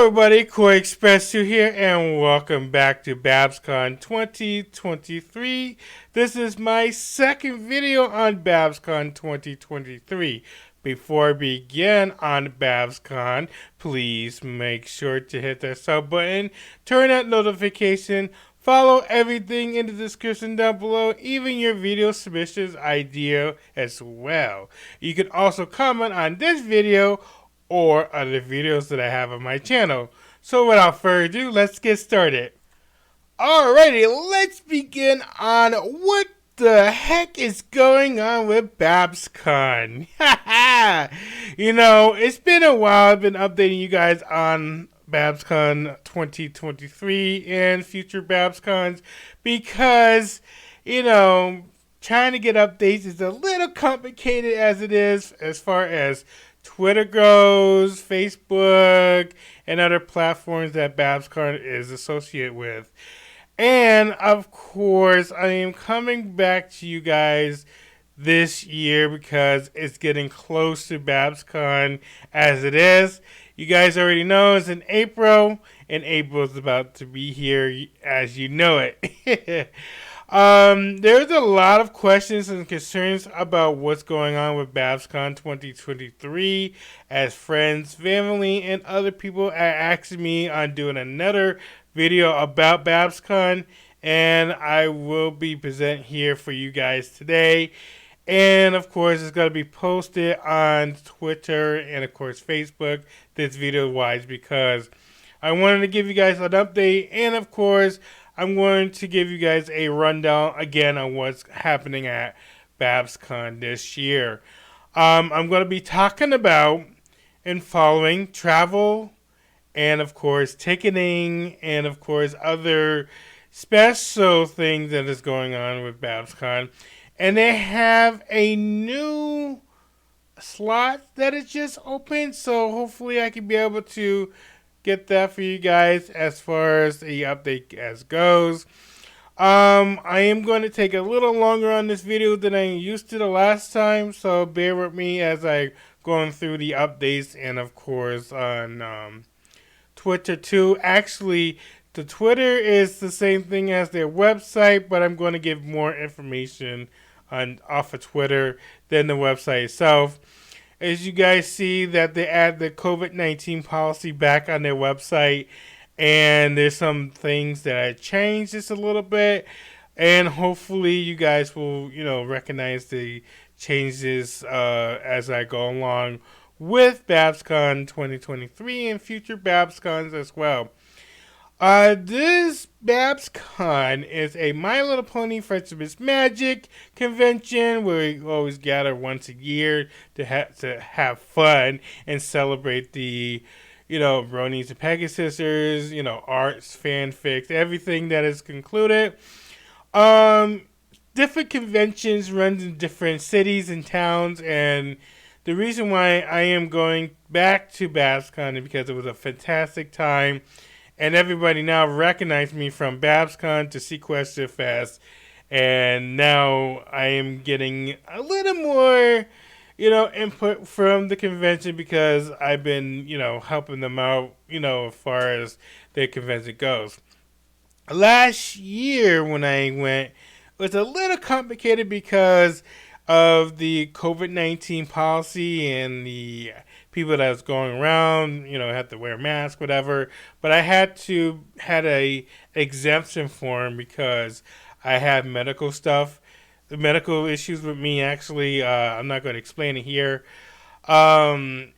everybody, Koreyexpress2 here, and welcome back to BABSCon 2023. This is my second video on BABSCon 2023. Before I begin on BABSCon, please make sure to hit that sub button, turn that notification, follow everything in the description down below, even your video submissions idea as well. You can also comment on this video or other videos that I have on my channel. So without further ado, let's get started. Alrighty, let's begin on what the heck is going on with BABSCon. You know, it's been a while. I've been updating you guys on BABSCon 2023 and future BABSCons because, you know, trying to get updates is a little complicated as it is as far as Twitter goes, Facebook, and other platforms that BABSCon is associated with. And, of course, I am coming back to you guys this year because it's getting close to BABSCon as it is. You guys already know it's in April, and April is about to be here as you know it. There's a lot of questions and concerns about what's going on with BABSCon 2023 as friends, family, and other people are asking me on doing another video about BABSCon, and I will be presenting here for you guys today. And of course, it's going to be posted on Twitter and of course Facebook, this video wise, because I wanted to give you guys an update, and of course I'm going to give you guys a rundown again on what's happening at BABSCon this year. I'm going to be talking about and following travel and of course ticketing and of course other special things that is going on with BABSCon. And they have a new slot that is just open, so hopefully I can be able to get that for you guys as far as the update as goes. I am going to take a little longer on this video than I used to the last time, so bear with me as I going through the updates and of course on Twitter too. Actually, the Twitter is the same thing as their website, but I'm going to give more information off of Twitter than the website itself. As you guys see that they add the COVID-19 policy back on their website, and there's some things that I changed just a little bit, and hopefully you guys will, you know, recognize the changes as I go along with BABSCon 2023 and future BABSCons as well. This BABSCon is a My Little Pony Friendship Magic convention where we always gather once a year to have fun and celebrate the, you know, Bronies and Pegasuses, you know, arts, fanfics, everything that is concluded. Different conventions runs in different cities and towns, and the reason why I am going back to BABSCon is because it was a fantastic time. And everybody now recognized me from BABSCon to Sequester Fest. And now I am getting a little more, you know, input from the convention because I've been, you know, helping them out, you know, as far as their convention goes. Last year when I went, it was a little complicated because of the COVID-19 policy and the people that was going around, you know, had to wear masks, whatever. But I had a exemption form because I have medical stuff, the medical issues with me. Actually, I'm not going to explain it here. And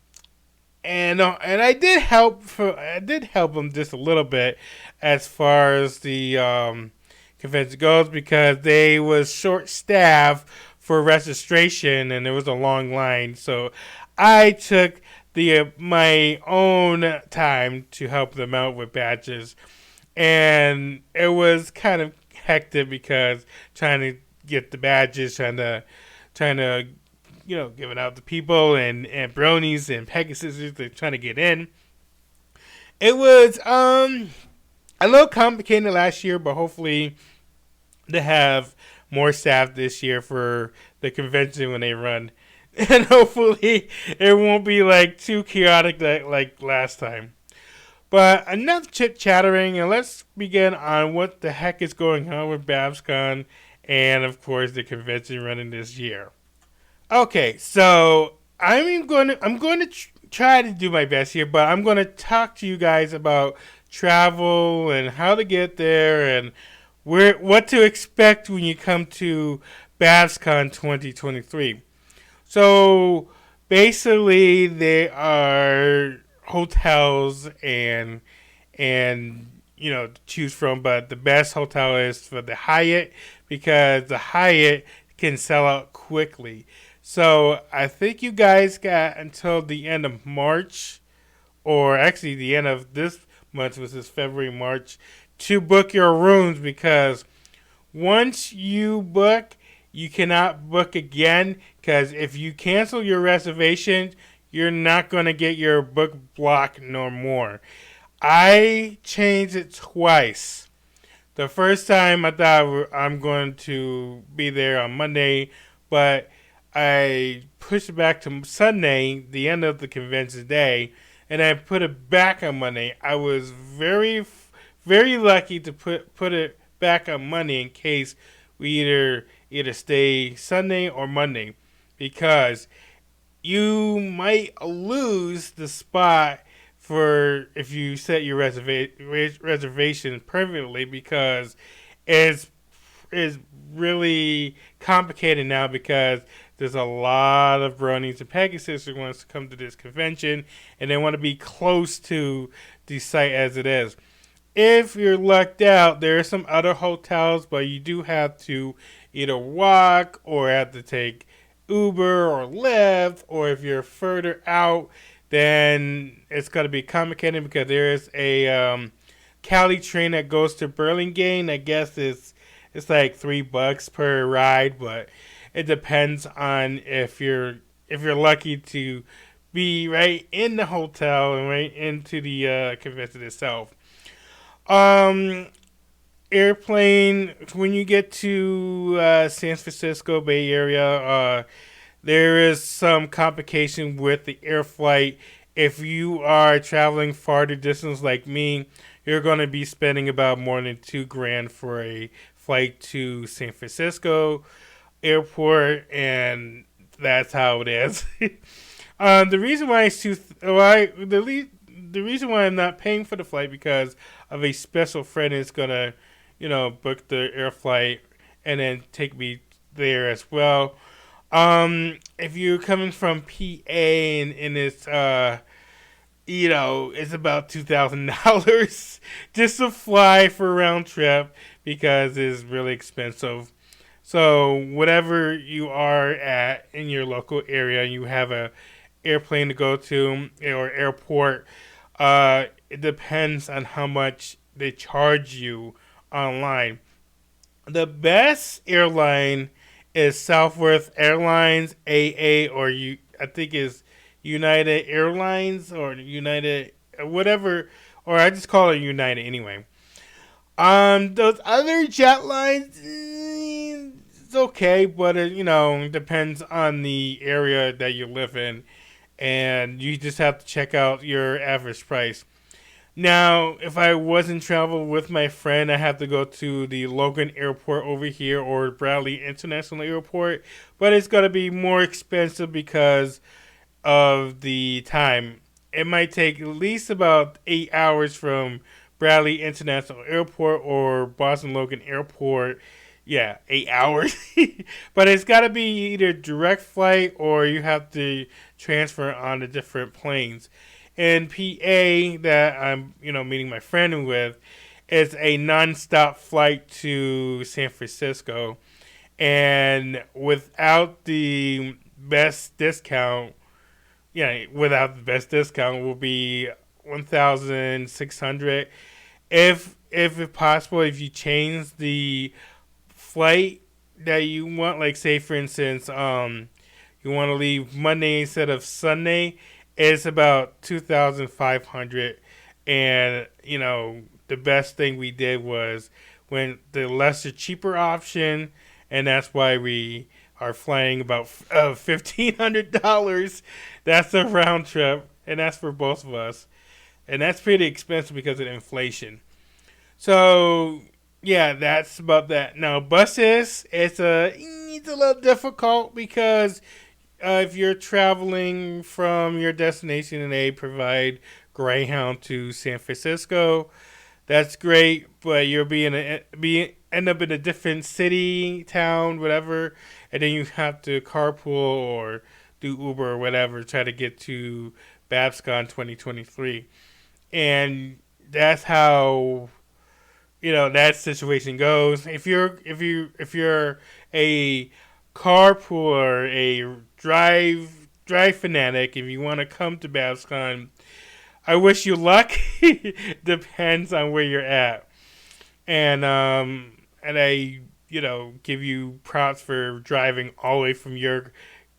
I did help them just a little bit as far as the convention goes because they was short staffed for registration and there was a long line, so I took my own time to help them out with badges, and it was kind of hectic because trying to get the badges, trying to you know, give it out to people and bronies and Pegasus, they're trying to get in. It was a little complicated last year, but hopefully they have more staff this year for the convention when they run. And hopefully it won't be like too chaotic like last time. But enough chit-chattering, and let's begin on what the heck is going on with BABSCon and, of course, the convention running this year. Okay, so I'm going to try to do my best here, but I'm going to talk to you guys about travel and how to get there and what to expect when you come to BABSCon 2023. So basically, there are hotels and to choose from, but the best hotel is for the Hyatt because the Hyatt can sell out quickly. So I think you guys got until the end of March, or actually the end of this month, which is February, March, to book your rooms, because once you book, you cannot book again, because if you cancel your reservation, you're not going to get your book block no more. I changed it twice. The first time I thought I'm going to be there on Monday, but I pushed it back to Sunday, the end of the convention day, and I put it back on Monday. I was very, very lucky to put it back on Monday in case we either stay Sunday or Monday, because you might lose the spot for if you set your reservation permanently, because it's really complicated now, because there's a lot of bronies and Pegasus who wants to come to this convention and they want to be close to the site as it is. If you're lucked out, there are some other hotels, but you do have to either walk or have to take Uber or Lyft, or if you're further out, then it's going to be complicated, because there is a Cali train that goes to Burlingame. I guess it's like $3 per ride, but it depends on if you're lucky to be right in the hotel and right into the convention itself. Airplane, when you get to San Francisco Bay Area, there is some complication with the air flight. If you are traveling farther distance like me, you're going to be spending about more than $2,000 for a flight to San Francisco airport, and that's how it is. The reason why the reason why I'm not paying for the flight, because of a special friend is gonna, book the air flight and then take me there as well. If you're coming from PA and it's it's about $2,000 just to fly for a round trip, because it's really expensive. So whatever you are at in your local area, you have a airplane to go to or airport. It depends on how much they charge you online. The best airline is Southwest Airlines, AA, or I think is United Airlines or United whatever, or I just call it United anyway. Those other jet lines, it's okay, but it depends on the area that you live in, and you just have to check out your average price. Now, if I wasn't traveling with my friend, I have to go to the Logan Airport over here or Bradley International Airport, but it's going to be more expensive because of the time. It might take at least about 8 hours from Bradley International Airport or Boston Logan Airport. Yeah, 8 hours. But it's got to be either direct flight or you have to transfer on the different planes. In PA that I'm, meeting my friend with, is a non-stop flight to San Francisco. And without the best discount, will be $1,600. If possible, if you change the flight that you want, like say for instance, you want to leave Monday instead of Sunday, it's about $2,500. And the best thing we did was when the lesser cheaper option, and that's why we are flying about $1,500. That's a round trip, and that's for both of us. and that's pretty expensive because of inflation. So yeah, that's about that. Now buses, it's a little difficult because if you're traveling from your destination and they provide Greyhound to San Francisco, that's great. But you'll end up in a different city, town, whatever, and then you have to carpool or do Uber or whatever, try to get to BABSCon 2023, and that's how that situation goes. If you're a carpooler, a drive fanatic, if you want to come to BABSCon, I wish you luck. Depends on where you're at, and I give you props for driving all the way from your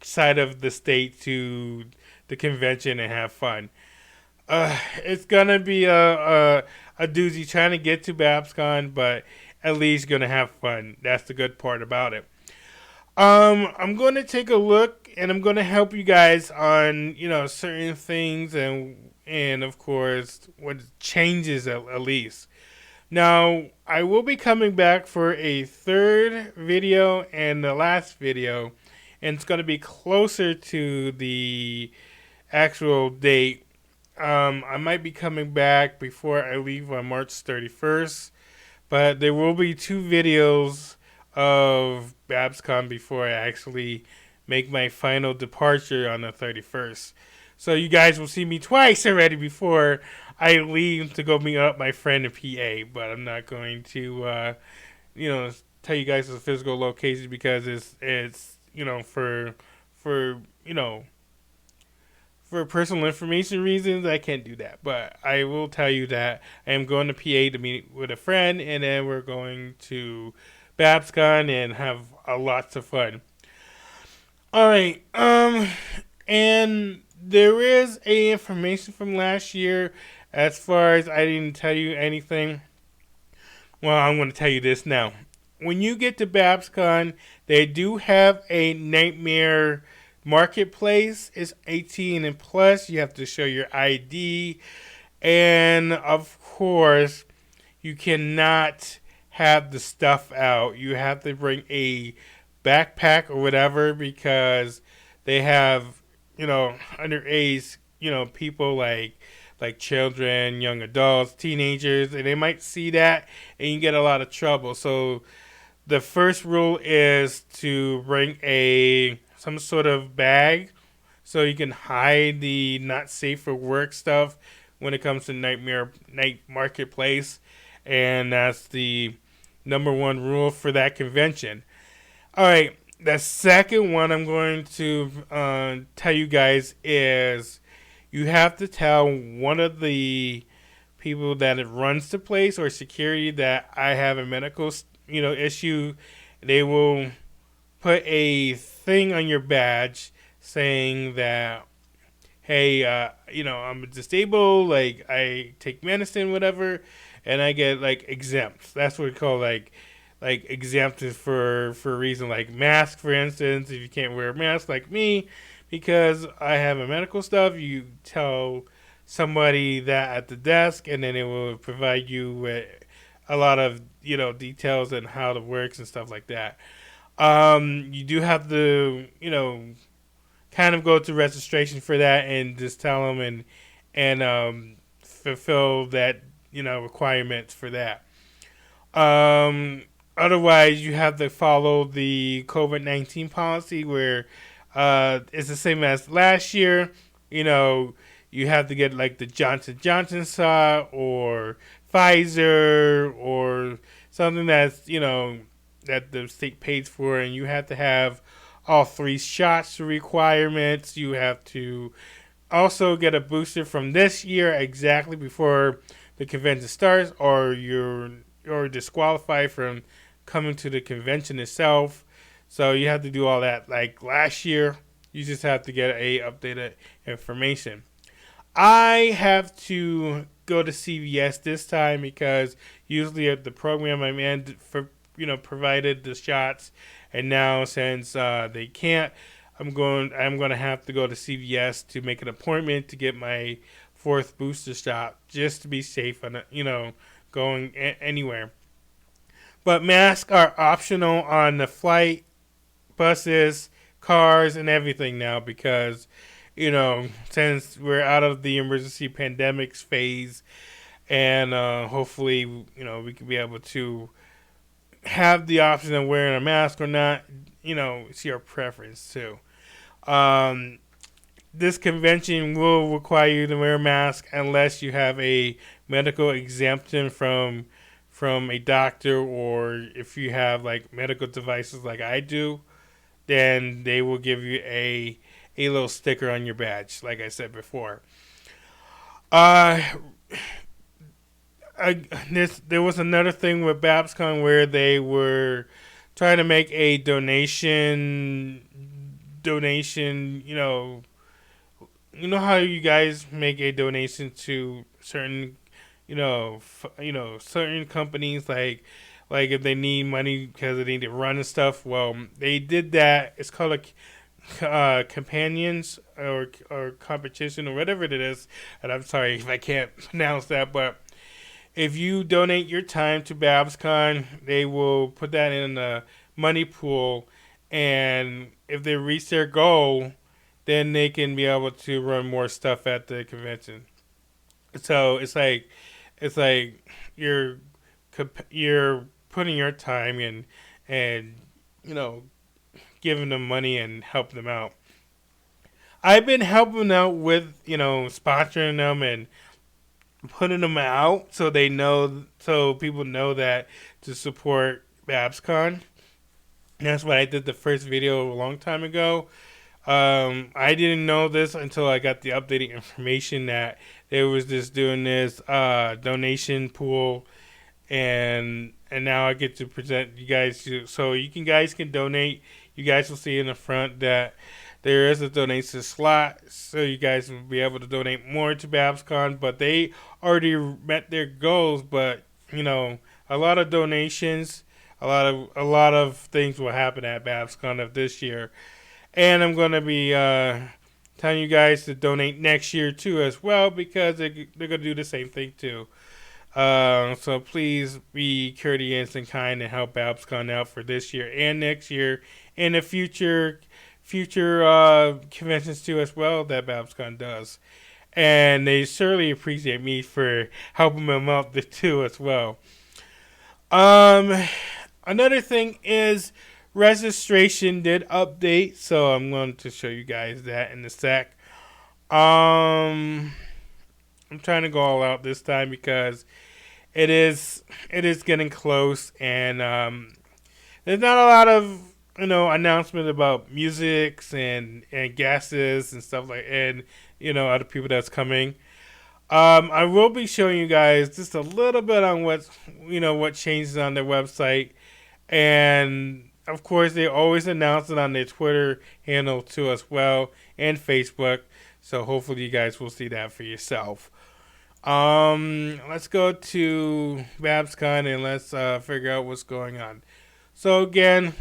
side of the state to the convention and have fun. It's gonna be a doozy trying to get to BABSCon, but at least gonna have fun. That's the good part about it. I'm gonna take a look and I'm gonna help you guys on certain things and of course what changes at least. Now I will be coming back for a third video and the last video, and it's gonna be closer to the actual date. I might be coming back before I leave on March 31st, but there will be 2 videos of BABSCon before I actually make my final departure on the 31st. So you guys will see me twice already before I leave to go meet up my friend in PA, but I'm not going to, tell you guys the physical location because it's for for personal information reasons, I can't do that. But I will tell you that I am going to PA to meet with a friend, and then we're going to BABSCon and have lots of fun. All right. And there is a information from last year. As far as I didn't tell you anything, well, I'm going to tell you this now. When you get to BABSCon, they do have a Nightmare Marketplace. Is 18 and plus. You have to show your ID, and of course you cannot have the stuff out. You have to bring a backpack or whatever because they have underage people like children, young adults, teenagers, and they might see that and you get a lot of trouble. So the first rule is to bring some sort of bag so you can hide the not safe for work stuff when it comes to Night Marketplace, and that's the number 1 rule for that convention. All right, the second one I'm going to tell you guys is you have to tell one of the people that it runs the place or security that I have a medical issue. They will put a thing on your badge saying that, hey, I'm disabled, like I take medicine, whatever, and I get exempt. That's what we call exempted for a reason, like mask, for instance. If you can't wear a mask like me because I have a medical stuff, you tell somebody that at the desk, and then it will provide you with a lot of details and how it works and stuff like that. You do have to, kind of go to registration for that and just tell them and fulfill that, requirements for that. Otherwise, you have to follow the COVID-19 policy where it's the same as last year. You have to get the Johnson & Johnson shot or Pfizer or something that's, that the state pays for, and you have to have all 3 shots requirements. You have to also get a booster from this year exactly before the convention starts, or you're disqualified from coming to the convention itself. So you have to do all that. Like last year, you just have to get updated information. I have to go to CVS this time because usually at the program I'm in provided the shots, and now since they can't, I'm going to have to go to CVS to make an appointment to get my fourth booster shot just to be safe on going anywhere. But masks are optional on the flight, buses, cars, and everything now because since we're out of the emergency pandemics phase, and hopefully we can be able to have the option of wearing a mask or not. It's your preference too. This convention will require you to wear a mask unless you have a medical exemption from a doctor, or if you have like medical devices like I do, then they will give you a little sticker on your badge, like I said before. There was another thing with BABSCon where they were trying to make a donation. How you guys make a donation to certain, certain companies, like if they need money because they need to run and stuff. Well, they did that. It's called a companions or competition or whatever it is. And I'm sorry if I can't pronounce that, but if you donate your time to BABSCon, they will put that in the money pool, and if they reach their goal, then they can be able to run more stuff at the convention. So it's like you're putting your time in and giving them money and helping them out. I've been helping out with sponsoring them and putting them out so people know that to support BABSCon. And that's what I did the first video a long time ago. I didn't know this until I got the updated information that they was just doing this donation pool, and now I get to present you guys so you guys can donate. You guys will see in the front that there is a donation slot, so you guys will be able to donate more to BABSCon. But they already met their goals. But a lot of donations, a lot of things will happen at BABSCon of this year, and I'm going to be telling you guys to donate next year too as well, because they're going to do the same thing too. So please be courteous and kind and help BABSCon out for this year and next year and the future conventions too as well that BABSCon does. And they certainly appreciate me for helping them out too as well. Another thing is registration did update, so I'm going to show you guys that in a sec. I'm trying to go all out this time because it is getting close, and there's not a lot of announcement about musics and gases and stuff and other people that's coming. I will be showing you guys just a little bit on what changes on their website, and of course they always announce it on their Twitter handle too as well, and Facebook. So hopefully you guys will see that for yourself. Let's go to BABSCon and let's figure out what's going on. So again,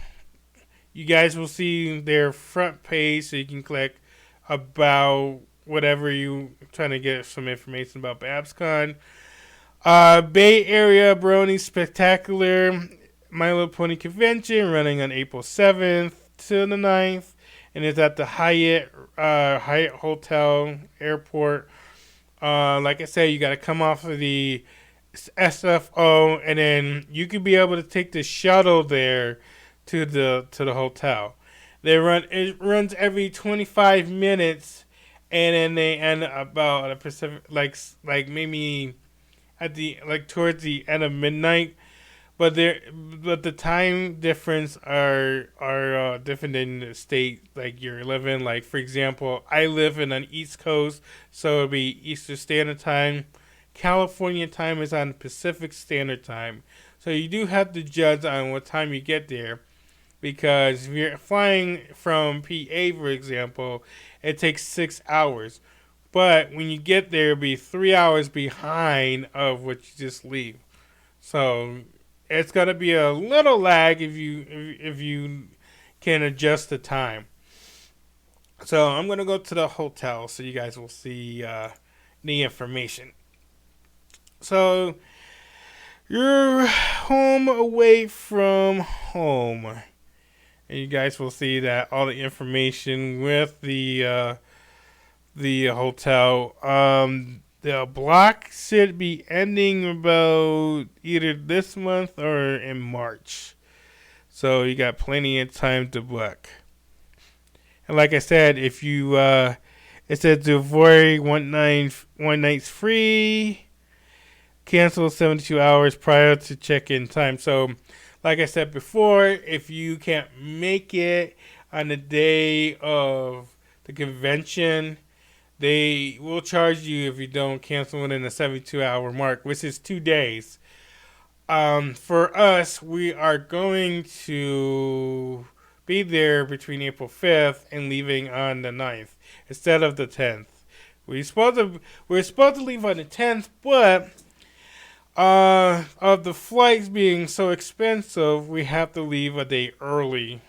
you guys will see their front page, so you can click about whatever you trying to get some information about BABSCon. Bay Area Brony Spectacular My Little Pony Convention running on April 7th to the 9th, and it's at the Hyatt Hotel Airport. Like I said, you got to come off of the SFO, and then you could be able to take the shuttle there to the hotel. It runs every 25 minutes, and then they end about a Pacific, like maybe at towards the end of midnight. But the time difference are different in the state like you're living. Like for example, I live in an East Coast, so it'll be Eastern Standard Time. California time is on Pacific Standard Time, so you do have to judge on what time you get there, because if you're flying from PA, for example, it takes 6 hours, but when you get there, it'll be 3 hours behind of what you just leave. So it's gonna be a little lag if you can adjust the time. So I'm gonna go to the hotel so you guys will see the information. So you're home away from home, and you guys will see that all the information with the hotel. The block should be ending about either this month or in March. So you got plenty of time to book. And like I said, if you it says to avoid one night's free, cancel 72 hours prior to check-in time. So like I said before, if you can't make it on the day of the convention, they will charge you if you don't cancel within the 72-hour mark, which is 2 days. For us, we are going to be there between April 5th and leaving on the 9th instead of the 10th. We're supposed to leave on the 10th, but of the flights being so expensive, we have to leave a day early.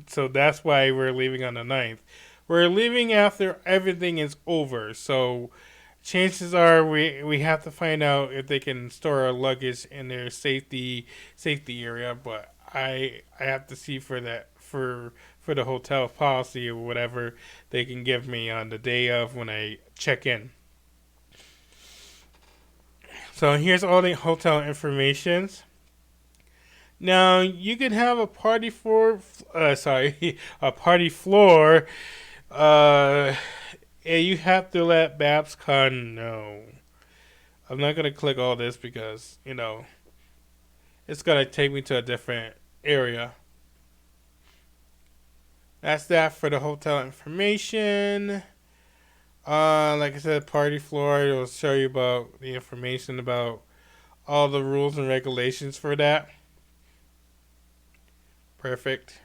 So that's why we're leaving on the 9th. We're leaving after everything is over, so chances are we have to find out if they can store our luggage in their safety area. But I have to see for that for the hotel policy or whatever they can give me on the day of when I check in. So here's all the hotel information. Now you can have a party floor. A party floor. And you have to let BABSCon know. I'm not going to click all this because, it's going to take me to a different area. That's that for the hotel information. Like I said, party floor. It will show you about the information about all the rules and regulations for that. Perfect.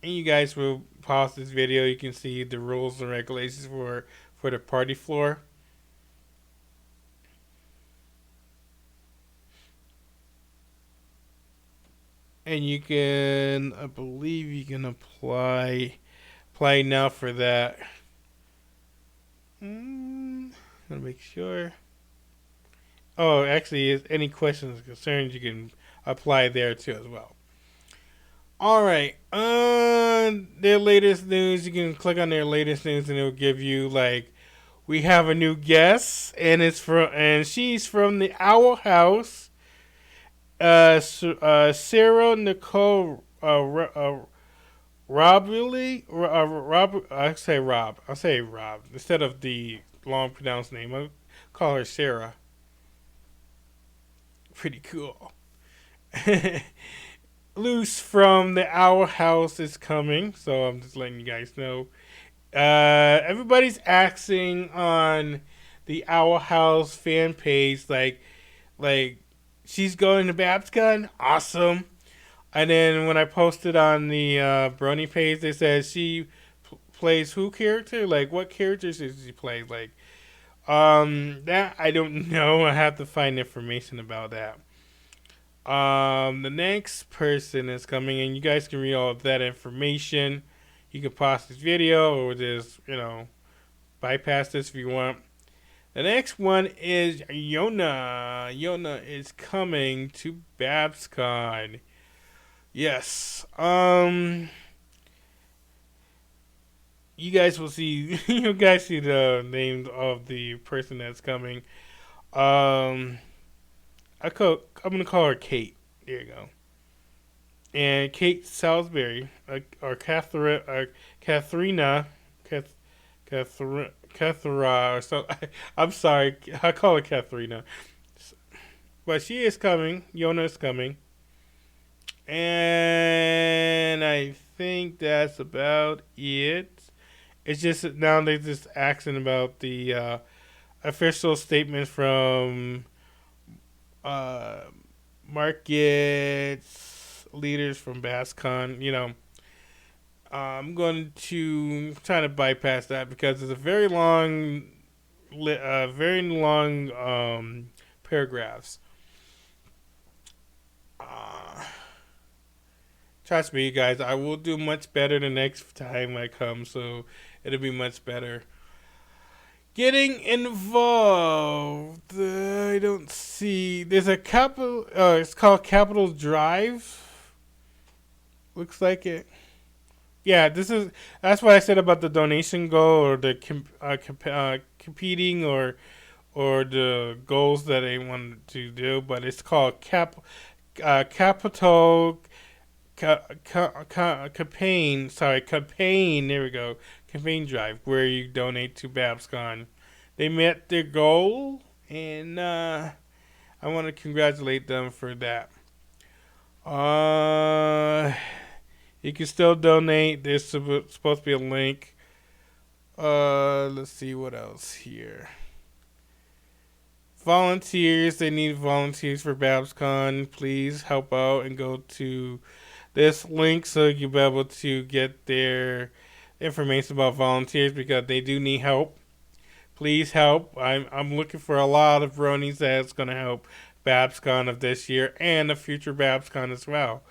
And you guys will pause this video. You can see the rules and regulations for the party floor. And you can, I believe you can apply now for that. Gonna make sure. Oh, actually, if any questions or concerns, you can apply there too as well. Alright, their latest news, you can click on their latest news and it'll give you we have a new guest and she's from the Owl House. Sarah Nicole Rob I'll say Rob instead of the long pronounced name. I'll call her Sarah. Pretty cool. Loose from the Owl House is coming, so I'm just letting you guys know. Everybody's asking on the Owl House fan page, like she's going to BABSCon, awesome. And then when I posted on the Brony page, they said she plays who character? What characters does she play? That I don't know. I have to find information about that. The next person is coming, and you guys can read all of that information. You can pause this video or just, bypass this if you want. The next one is Yona. Yona is coming to BABSCon. Yes. You guys will see. You guys see the name of the person that's coming. I'm gonna call her Kate. There you go. And Kate Salisbury, or Katharina, or so. I'm sorry, I call her Katharina, but she is coming. Yona is coming, and I think that's about it. It's just now they're just asking about the official statement from markets leaders from BABSCon. I'm going to try to bypass that because it's a very long paragraphs. Trust me, you guys, I will do much better the next time I come, so it'll be much better. Getting involved. I don't see. There's a capital. It's called Capital Drive. Looks like it. Yeah, this is. That's what I said about the donation goal or the competing or the goals that they wanted to do. But it's called Capital campaign. Sorry, campaign. There we go. Campaign drive where you donate to BABSCon. They met their goal, and I want to congratulate them for that. You can still donate. There's supposed to be a link. Let's see what else here. Volunteers. They need volunteers for BABSCon. Please help out and go to this link so you'll be able to get their information about volunteers because they do need help. Please help. I'm looking for a lot of bronies that's going to help BABSCon of this year and the future BABSCon as well.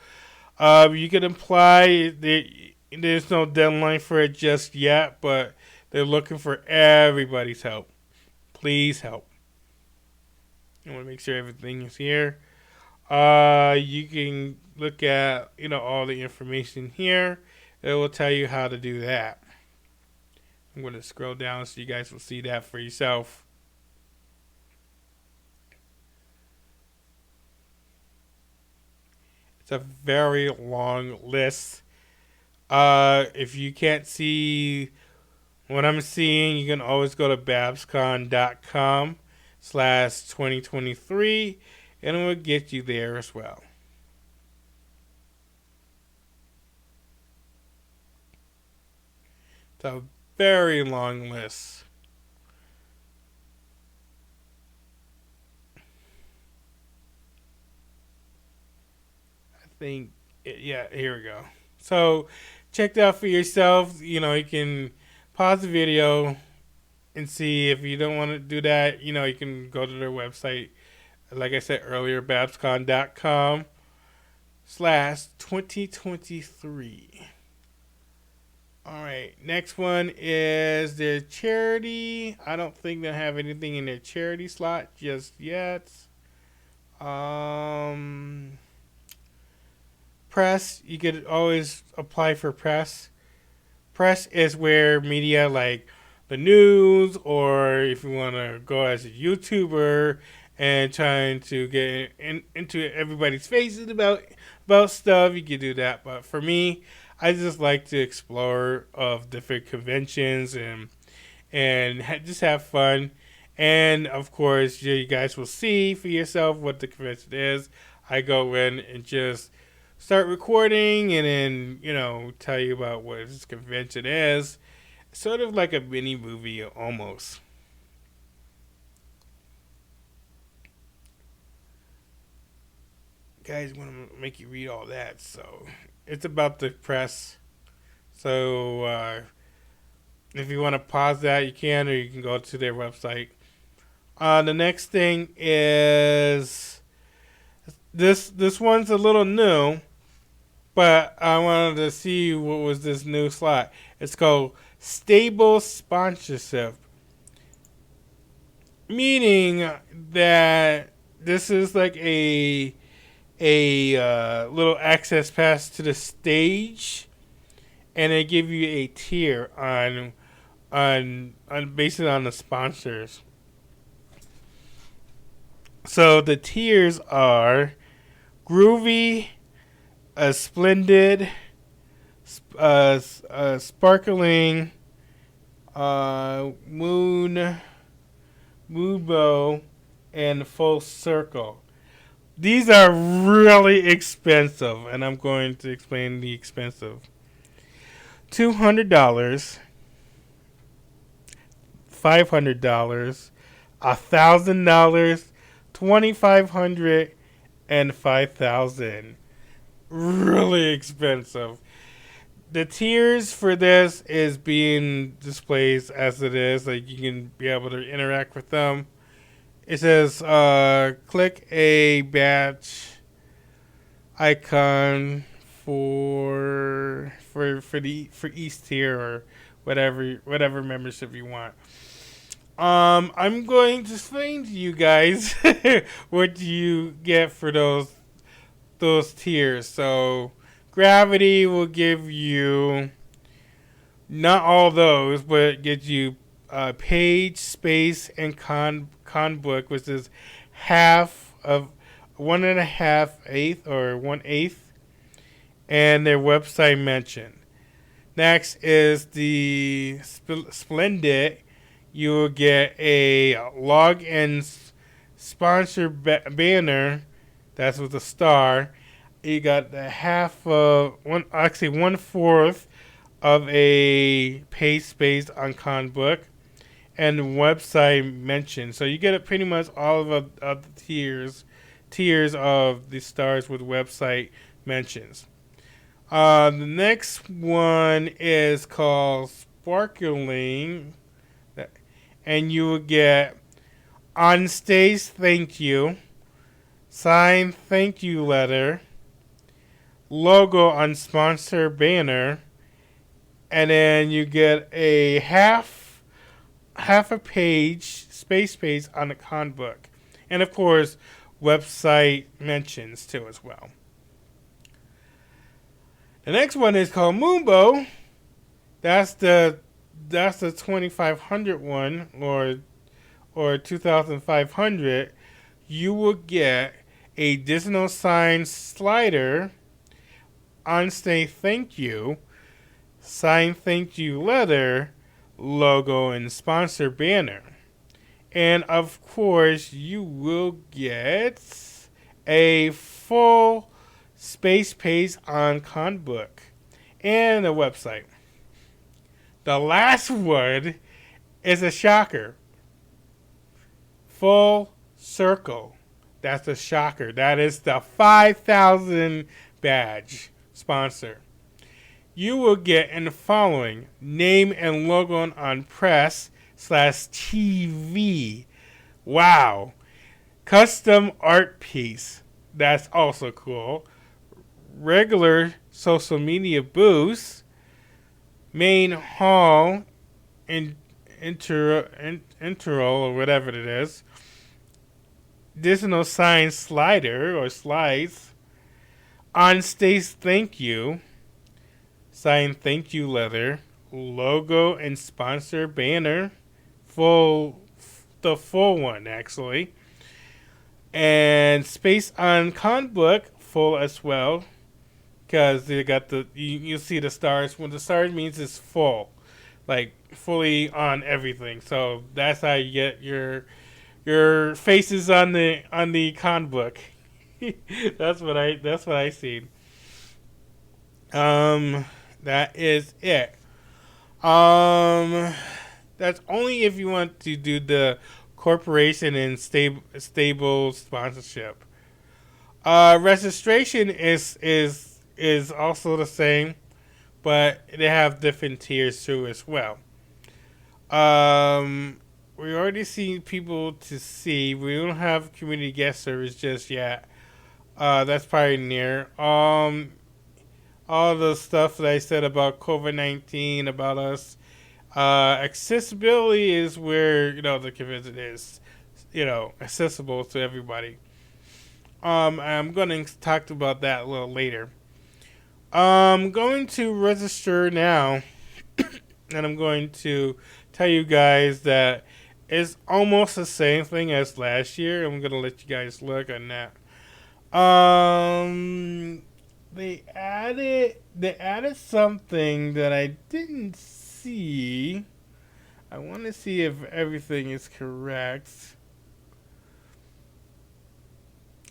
You can apply. There's no deadline for it just yet, but they're looking for everybody's help. Please help. I want to make sure everything is here. You can look at all the information here. It will tell you how to do that. I'm going to scroll down so you guys will see that for yourself. It's a very long list. If you can't see what I'm seeing, you can always go to babscon.com/2023 and it will get you there as well. It's a very long list. Yeah, here we go. So check that out for yourself. You can pause the video and see. If you don't want to do that, you can go to their website. Like I said earlier, babscon.com/2023. All right, next one is their charity. I don't think they have anything in their charity slot just yet. Press, you could always apply for press. Press is where media like the news, or if you want to go as a YouTuber and trying to get into everybody's faces about stuff, you can do that. But for me, I just like to explore of different conventions and just have fun. And of course, you guys will see for yourself what the convention is. I go in and just start recording and then, tell you about what this convention is. Sort of like a mini movie almost. Guys, want to make you read all that. So it's about the press. So if you want to pause that, you can, or you can go to their website. The next thing is this one's a little new, but I wanted to see what was this new slot. It's called Stable Sponsorship, meaning that this is like a little access pass to the stage, and they give you a tier on based on the sponsors. So the tiers are Groovy, Splendid, Sparkling, Moonbow, and Full Circle. These are really expensive, and I'm going to explain the expensive. $200, $500, $1,000, $2,500, and $5,000. Really expensive. The tiers for this is being displayed as it is. Like, you can be able to interact with them. It says click a badge icon for each tier or whatever membership you want. I'm going to explain to you guys what you get for those tiers. So, gravity will give you not all those, but it gives you page, space, and con book, which is half of 1.5 eighth or 1/8, and their website mention. Next is the Splendid. You will get a login sponsor banner. That's with a star. You got the half of actually 1/4 of a page space on Conbook and website mention. So you get pretty much all of the tiers of the stars with website mentions. The next one is called Sparkling, and you will get on stage thank you, signed thank you letter, logo on sponsor banner, and then you get a half a page space page on the con book, and of course website mentions too as well. The next one is called Moonbow. That's the 2500 one or 2500. You will get a additional sign slider, on stage thank you, signed thank you letter, logo, and sponsor banner. And of course, you will get a full space page on Conbook and a website. The last one is a shocker. Full circle. That's a shocker. That is the 5,000 badge sponsor. You will get in the following: name and logo on press/TV. Wow. Custom art piece. That's also cool. Regular social media boost, main hall, and intro or whatever it is, additional sign slider or slides, on stage thank you, signed thank you letter, logo and sponsor banner, the full one actually, and space on Conbook full as well. Because they got you see the stars. When the stars means it's full, like fully on everything. So that's how you get your faces on the con book. that's what I see. That is it. That's only if you want to do the corporation and stable sponsorship. Registration is also the same, but they have different tiers too as well. We already see people to see. We don't have community guest service just yet. That's probably near. All the stuff that I said about COVID-19, about us, accessibility is where the convention is, accessible to everybody. I'm going to talk about that a little later. I'm going to register now, and I'm going to tell you guys that it's almost the same thing as last year. I'm going to let you guys look on that. They added something that I didn't see. I want to see if everything is correct.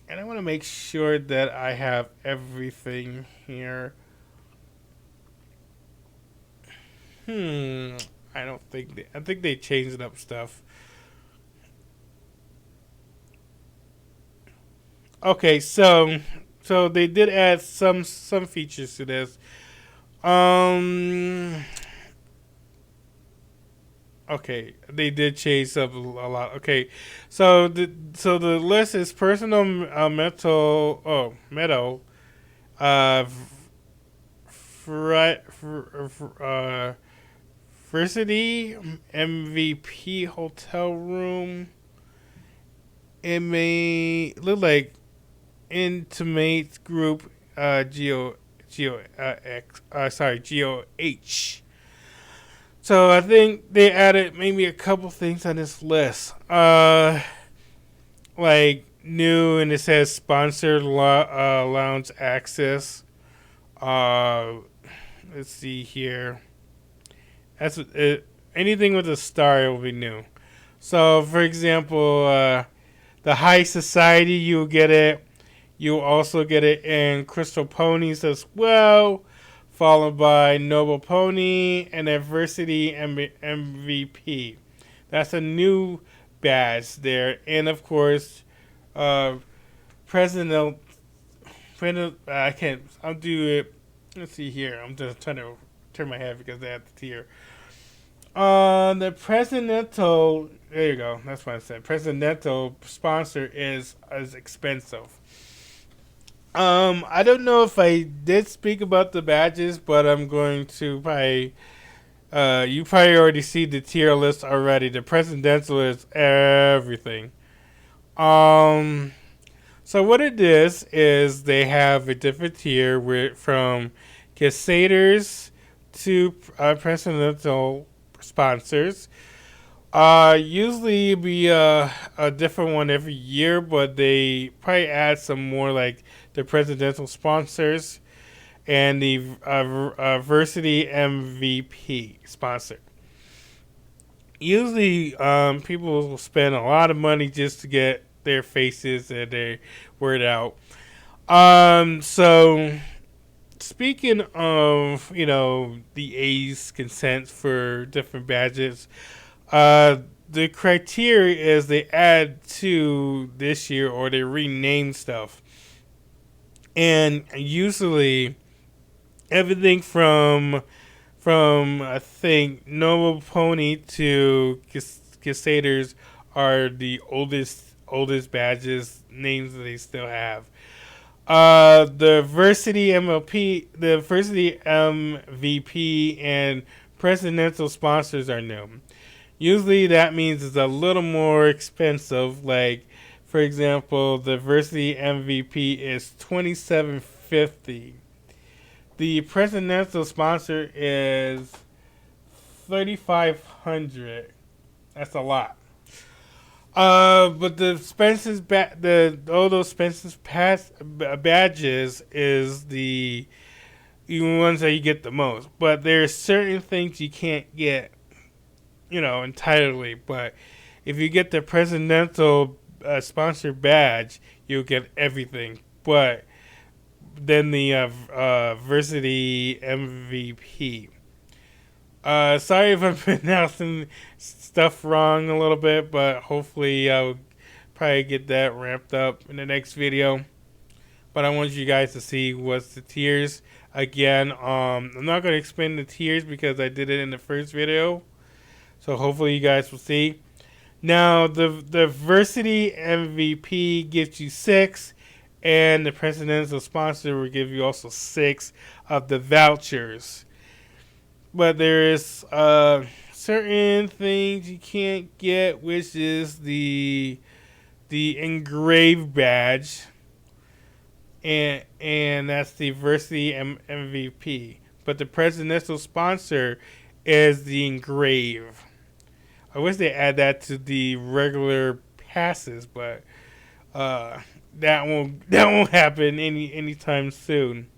And I want to make sure that I have everything here. I don't think I think they changed up stuff. Okay, so they did add some features to this. Okay, they did change up a lot. Okay, so the list is personal metal Diversity MVP hotel room. It may look like intimate group GOH. So I think they added maybe a couple things on this list. Like new, and it says sponsored lounge access. Let's see here. That's anything with a star will be new. So, for example, the High Society, you'll get it. You'll also get it in Crystal Ponies as well, followed by Noble Pony and Adversity MVP. That's a new badge there, and of course, President. I can't. I'll do it. Let's see here. I'm just trying to turn my head because I have the tier. The presidential. There you go. That's what I said. Presidential sponsor is expensive. I don't know if I did speak about the badges, but I'm going to probably. You probably already see the tier list already. The presidential is everything. So what it is they have a different tier from Casators to presidential sponsors. Usually it'd be a different one every year, but they probably add some more like the presidential sponsors and the Varsity MVP sponsor. Usually people will spend a lot of money just to get their faces and their word out. So speaking of, the A's consent for different badges, the criteria is they add to this year or they rename stuff. And usually everything from I think Noble Pony to Casators are the oldest badges names that they still have. The Varsity MVP and presidential sponsors are new. Usually that means it's a little more expensive. Like, for example, the Varsity MVP is $27.50. The presidential sponsor is $3,500. That's a lot. But the Spencer's all those Spencer's badges is the ones that you get the most. But there's certain things you can't get, entirely. But if you get the presidential sponsored badge, you'll get everything. But then the Varsity MVP. Sorry if I'm pronouncing stuff wrong a little bit, but hopefully I'll probably get that ramped up in the next video. But I want you guys to see what's the tiers. Again, I'm not going to explain the tiers because I did it in the first video. So hopefully you guys will see. Now, the Varsity MVP gives you 6, and the presidential sponsor will give you also 6 of the vouchers. But there is certain things you can't get, which is the engraved badge, and that's the Varsity MVP. But the presidential sponsor is the engrave. I wish they add that to the regular passes, but that won't happen anytime soon.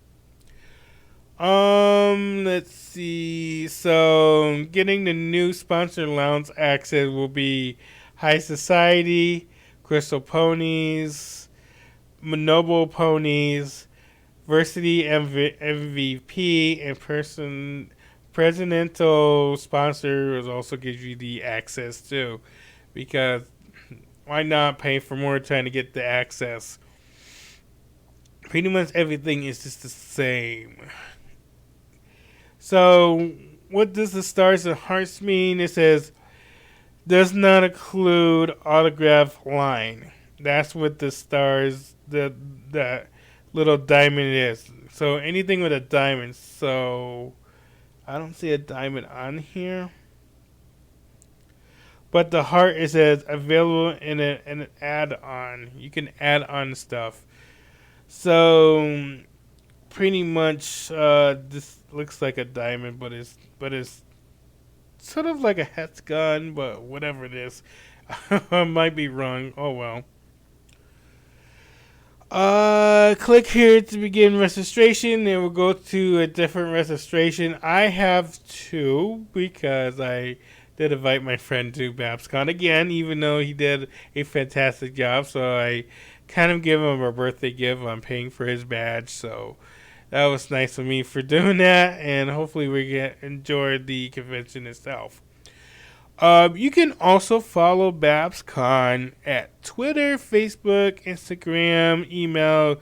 Let's see. So, getting the new sponsor lounge access will be High Society, Crystal Ponies, Noble Ponies, Varsity MVP, and presidential sponsors also gives you the access too, because why not pay for more trying to get the access? Pretty much everything is just the same. So, what does the stars and hearts mean? It says, does not include autograph line. That's what the stars, the little diamond is. So, anything with a diamond. So, I don't see a diamond on here. but the heart is as available in an add-on. You can add on stuff. So pretty much, this looks like a diamond, but it's sort of like a hex gun, but whatever it is, I might be wrong. Oh well. Click here to begin registration. Then we'll go to a different registration. I have two because I did invite my friend to BABSCon again, even though he did a fantastic job. So I kind of give him a birthday gift. I'm paying for his badge, so that was nice of me for doing that. And hopefully we can enjoy the convention itself. You can also follow BABSCon at Twitter, Facebook, Instagram, email.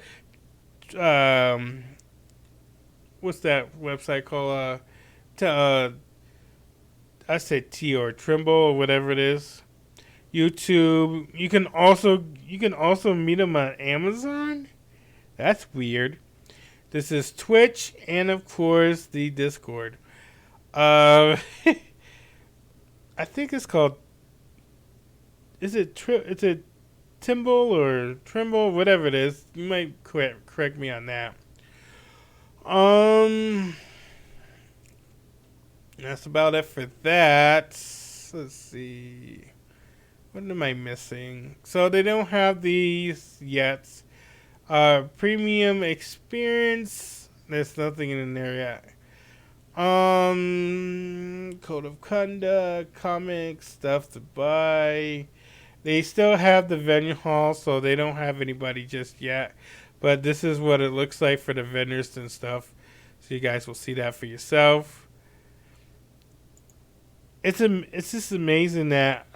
What's that website called? I said T or Trimble or whatever it is. YouTube. You can also meet them on Amazon. That's weird. This is Twitch and of course the Discord. I think it's called. Is it It's a Timble or Trimble, whatever it is. You might correct me on that. That's about it for that. Let's see. What am I missing? So they don't have these yet. Premium experience. There's nothing in there yet. Code of conduct, comics, stuff to buy. They still have the venue hall, so they don't have anybody just yet. But this is what it looks like for the vendors and stuff. So you guys will see that for yourself. It's just amazing that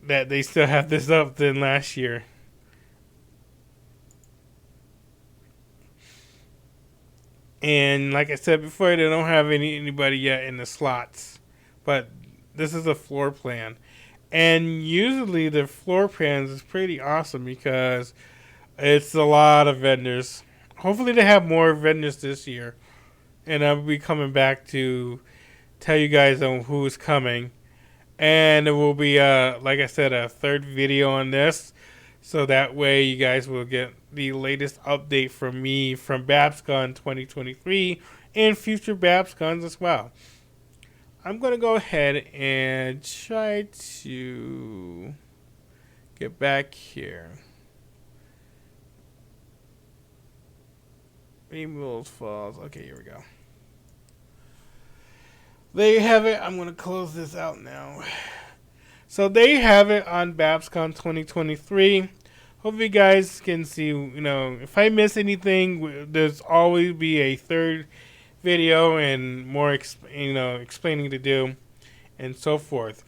that they still have this up than last year. And like I said before, they don't have anybody yet in the slots. But this is a floor plan. And usually the floor plans is pretty awesome because it's a lot of vendors. Hopefully they have more vendors this year. And I'll be coming back to tell you guys on who's coming. And it will be, like I said, a third video on this. So that way you guys will get the latest update from me from BABSCon 2023 and future BABSCons as well. I'm going to go ahead and try to get back here. Rainbows Falls. Okay, here we go. There you have it. I'm going to close this out now. So there you have it on BABSCon 2023. Hope you guys can see, if I miss anything, there's always be a third video and more, explaining to do and so forth.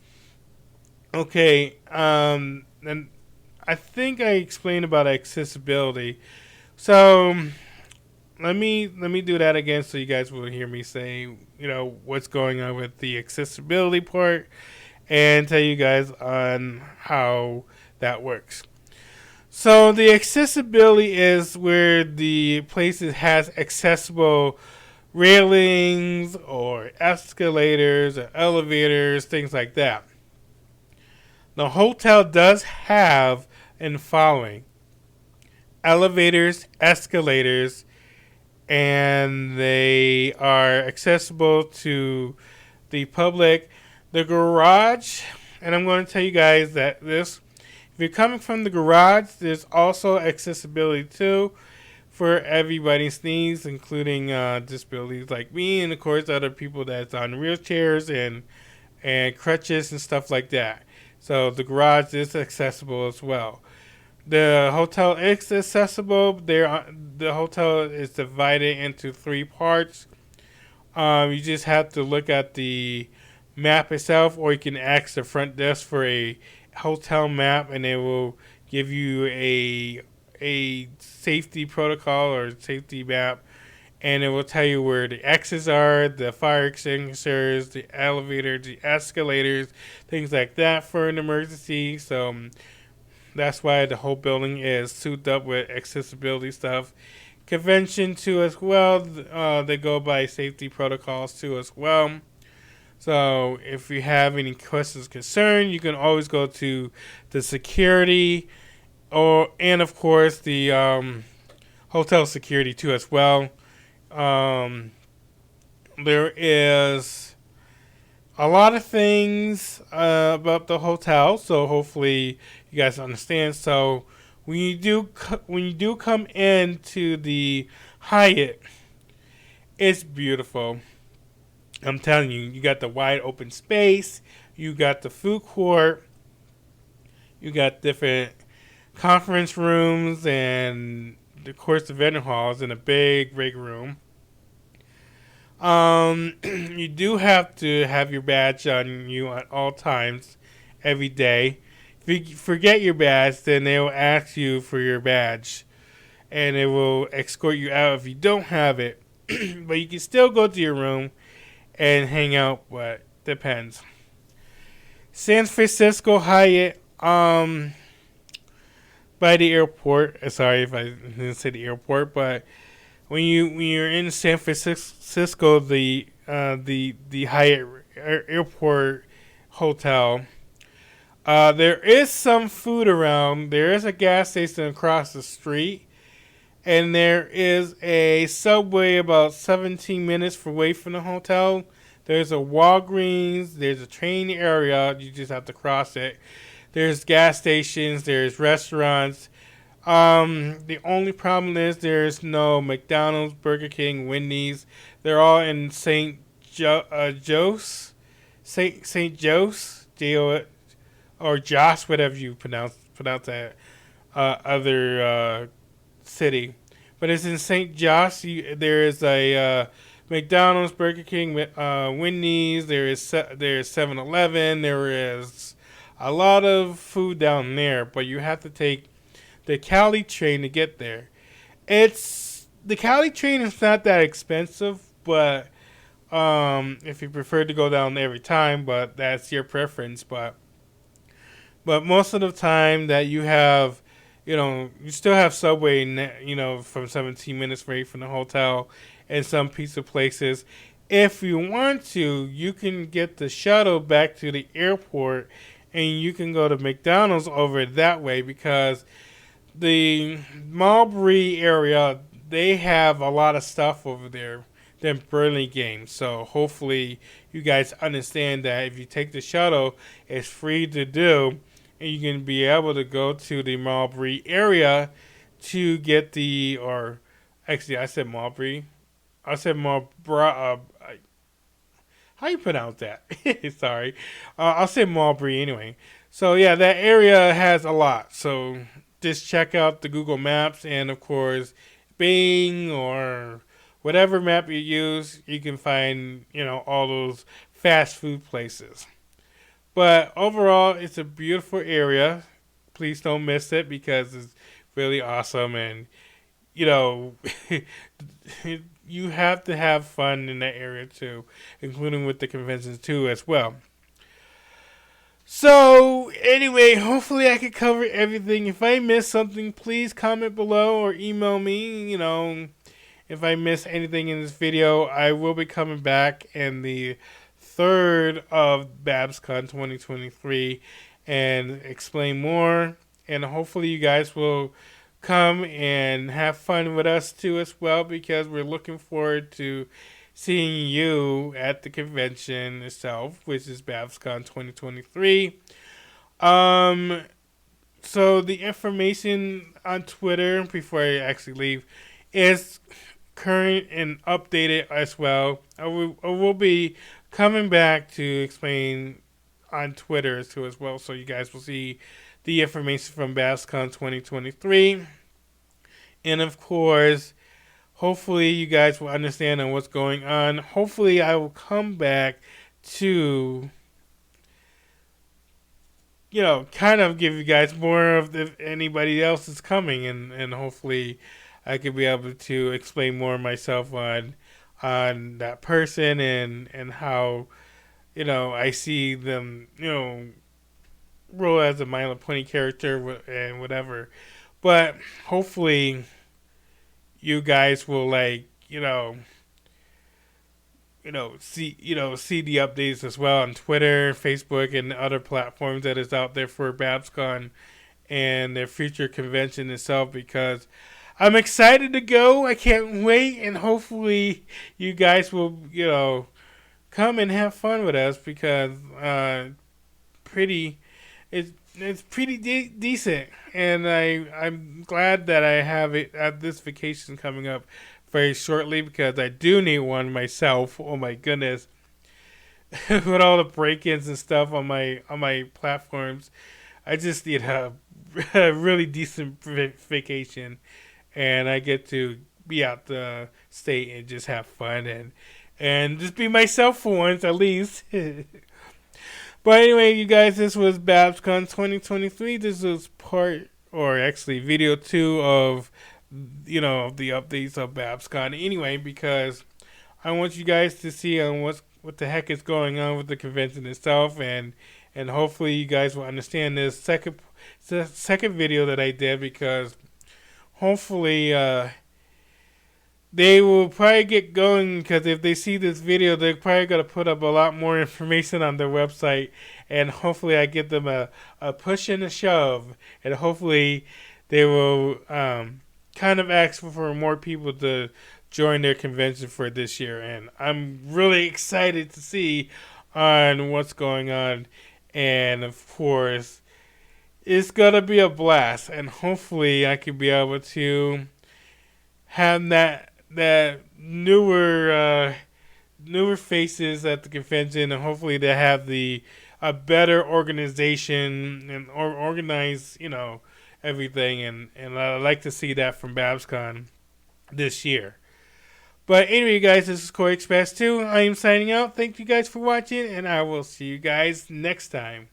Okay, and I think I explained about accessibility. So let me do that again so you guys will hear me say, what's going on with the accessibility part and tell you guys on how that works. So the accessibility is where the place has accessible railings or escalators or elevators, things like that. The hotel does have in following: elevators, escalators, and they are accessible to the public. The garage, and I'm going to tell you guys that if you're coming from the garage, there's also accessibility too for everybody's needs, including disabilities like me, and of course other people that's on wheelchairs and crutches and stuff like that. So the garage is accessible as well. The hotel is accessible. The hotel is divided into 3 parts. You just have to look at the map itself, or you can ask the front desk for a hotel map, and it will give you a safety protocol or safety map, and it will tell you where the exits are, the fire extinguishers, the elevators, the escalators, things like that for an emergency. So that's why the whole building is souped up with accessibility stuff. Convention too as well. They go by safety protocols too as well. So if you have any questions, concern, you can always go to the security, and of course the hotel security too as well. Um, there is a lot of things about the hotel, so hopefully you guys understand. So when you do come into the Hyatt, it's beautiful. I'm telling you, you got the wide open space, you got the food court, you got different conference rooms, and of course the vendor halls in a big room. You do have to have your badge on you at all times, every day. If you forget your badge, then they will ask you for your badge, and it will escort you out if you don't have it. But you can still go to your room and hang out, but depends. San Francisco Hyatt, by the airport. Sorry if I didn't say the airport, but when you're in San Francisco, the Hyatt Airport Hotel, there is some food around. There is a gas station across the street, and there is a Subway about 17 minutes away from the hotel. There's a Walgreens. There's a train area. You just have to cross it. There's gas stations. There's restaurants. The only problem is there's no McDonald's, Burger King, Wendy's. They're all in Joe's, Saint Joe's, or Josh, whatever you pronounce that other city. But it's in St. Josh. There is a McDonald's, Burger King, Wendy's. There's 7-Eleven. There is a lot of food down there, but you have to take the Cali train to get there. The Cali train is not that expensive, but if you prefer to go down every time, but that's your preference. But most of the time that you have, you still have Subway, from 17 minutes away from the hotel and some pizza places. If you want to, you can get the shuttle back to the airport, and you can go to McDonald's over that way, because the Marbury area, they have a lot of stuff over there than Burlingame. So hopefully you guys understand that if you take the shuttle, it's free to do, and you can be able to go to the Marbury area to get actually I said Marbury. I said Marbury. How you pronounce that? Sorry. I'll say Marbury anyway. So yeah, that area has a lot. So just check out the Google Maps, and of course Bing or whatever map you use, you can find all those fast food places. But overall, it's a beautiful area. Please don't miss it, because it's really awesome, and you have to have fun in that area too, including with the conventions too as well. So, anyway, hopefully I could cover everything. If I missed something, please comment below or email me. If I miss anything in this video, I will be coming back in the 3rd of BABSCon 2023 and explain more. And hopefully you guys will come and have fun with us too as well, because we're looking forward to seeing you at the convention itself, which is BABSCon 2023. So the information on Twitter, before I actually leave, is current and updated as well. I will be coming back to explain on Twitter too as well, so you guys will see the information from BABSCon 2023. And of course, hopefully you guys will understand on what's going on. Hopefully I will come back to, kind of give you guys more of anybody else is coming, and hopefully I could be able to explain more myself on that person and how, I see them, role as a My Little Pony character and whatever. But hopefully you guys will see the updates as well on Twitter, Facebook, and other platforms that is out there for BABSCon and their future convention itself, because I'm excited to go. I can't wait, and hopefully you guys will come and have fun with us, because pretty it's pretty decent, and I'm glad that I have it at this vacation coming up very shortly, because I do need one myself. Oh my goodness. With all the break-ins and stuff on my platforms, I just need a really decent vacation, and I get to be out the state and just have fun and just be myself for once at least. But anyway, you guys, this was BABSCon 2023. This was video 2 of the updates of BABSCon. Anyway, because I want you guys to see on what the heck is going on with the convention itself, and hopefully you guys will understand this second video that I did, because hopefully they will probably get going, because if they see this video, they're probably going to put up a lot more information on their website, and hopefully I give them a push and a shove, and hopefully they will kind of ask for more people to join their convention for this year. And I'm really excited to see on what's going on, and of course it's going to be a blast, and hopefully I can be able to have that newer faces at the convention, and hopefully they have a better organization and organize everything, and I'd like to see that from BABSCon this year. But anyway, you guys, this is Koreyexpress2. I am signing out. Thank you guys for watching, and I will see you guys next time.